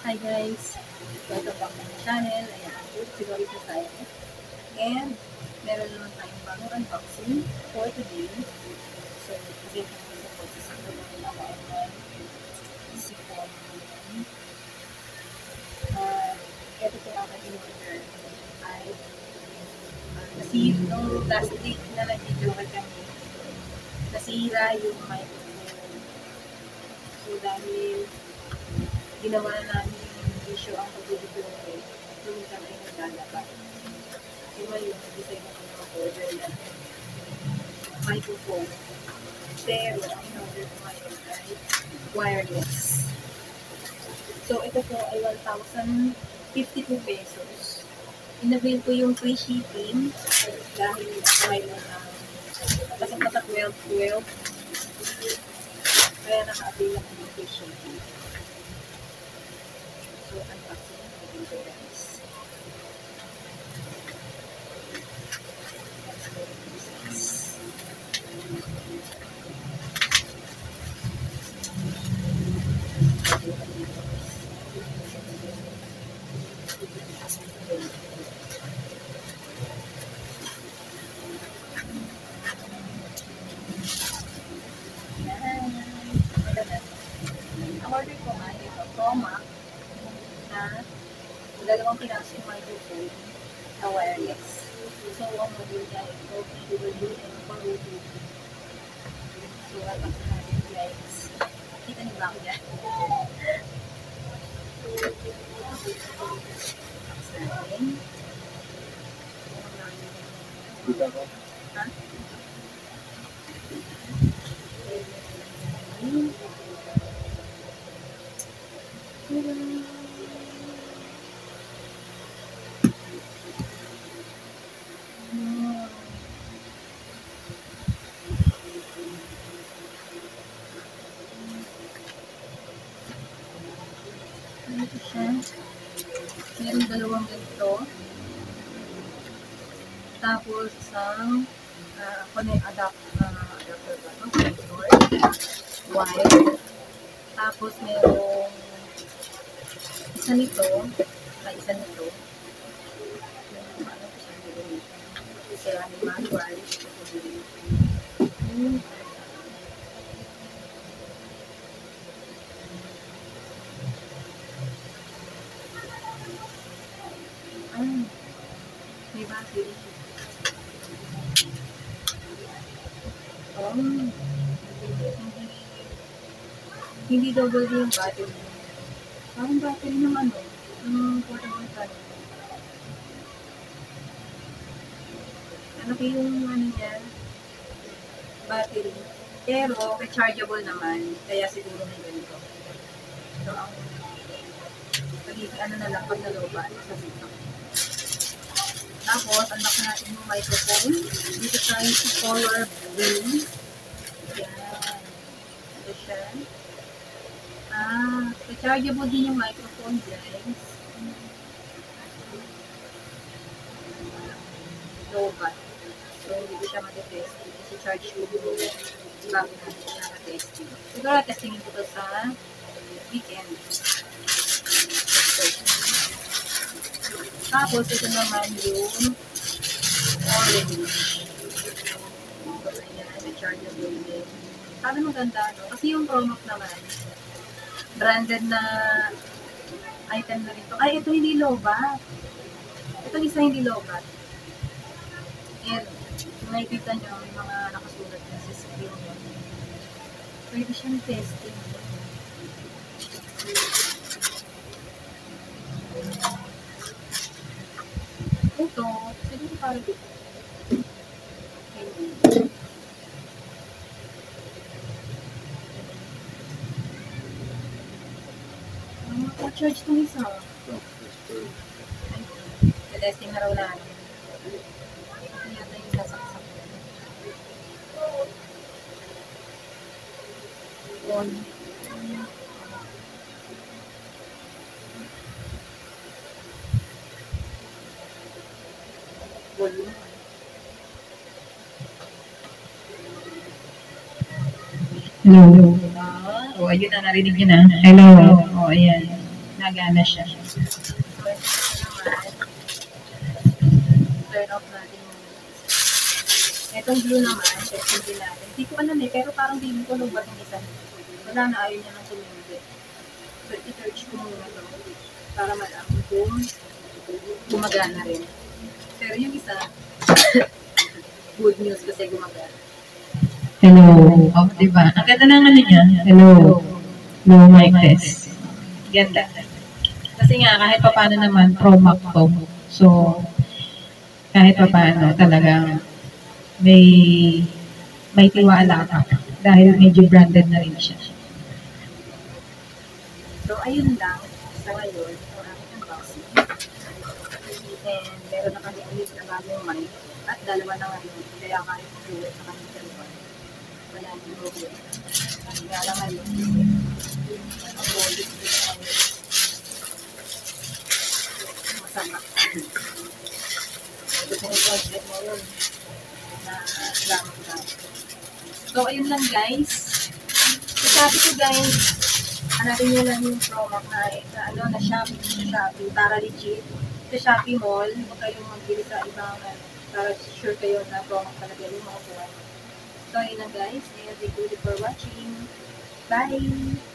Hi guys! Welcome back to my channel. Ayan, si Lorita tayo. And meron naman tayong bagong unboxing for today. So, kasi sa process ko naman ako ang sipon. Ito po ang in-order ay kasi nung last week na nag-video kami, nasira yung microphone. So, dahil ginawa na namin yung issue ang pag-video ko, doon kami naglalaba. So, ngayon, nag-decide na kami mag-order na microphone. Pero, ang in-order ko ngayon ay wireless. So, ito po ay 1,052 pesos. In-avail ko yung free shipping dahil mayroon ang pasak-pasak 12. Kaya naka-avail ako ng free shipping. So, unboxing natin ito guys. Ang order ko nga ito, Tomac na dalawang piraso yung microphone na wireless. So, ang module niya ito, PWM402. So, unboxing natin guys. Kita niyo ba ako dyan? Kita ko. Ha? Ito siya. Meron dalawang ganito. Tapos isang adapter ba ito? Connector. Wire. Tapos merong isa nito. Isa nito. Isa ni manual. May battery. Hindi double yung battery. Parang battery ng ng portable fan. Ano ko yung niya? Battery. Pero, rechargeable naman. Kaya siguro may ganito. So, ang na lang pag naloban sa sitang. Tapos, unbox natin yung microphone. Dito tayo sa color blue. Yan. Ito siya. Rechargeable din yung microphone, guys. Low bat. So, hindi ko siya matitesting. Kasi charge ko bago natin siya matesting. Siguro, testingin ko ito sa weekend. Tapos, ito naman yung orange. So, ayan, rechargeable din. Sabi maganda, no? Kasi yung Tomac naman, branded na item na rin ito. Ay, ito hindi low-bat. Ito isa hindi low-bat. And, kung nakikita nyo, may mga nakasulat na sa screen nyo. Pwede siyang testing. Ito, siguro parang dito. Charge itong isa. Testing na raw natin. Ito yata yung sasaksak. On. Volume. Hello. Oh, ayun na, narinig nyo na. Hello. Oh, ayan. gumagana siya. So, ito naman, turn off natin yung itong blue naman, testing din natin. Hindi ko alam pero parang hindi ko nung ba itong isa. Wala na, ayaw niya ng tumindi. So, i-search ko muna ito para malaman kung gumagana rin. Pero yung isa, good news kasi gumagana. Hello. Oh, diba? Ang ganda ng ano niya. Hello. No mic test. Ganda. Kasi nga, kahit pa paano naman, Pro Mac to. So, kahit pa paano, talagang may tiwala ka. Dahil medyo branded na rin siya. So, ayun lang. Sa ngayon, ang aking unboxing. And meron na kami ulit na bagong mic. At dalawa na ngayon. Kaya kaya ko ulit sa kami dalawa. Wala nang problem. Kaya lang ngayon. Ang body ko masama. Ito po yung project mo yun. Na drama. So, ayun lang guys. So, sabi ko guys, hanapin nyo lang yung promo na Shopee, para legit. Sa Shopee Mall, huwag kayong magbili sa ibang, para sure kayo na promo talaga yung mga buwan. So, ayun lang guys. Thank you for watching. Bye!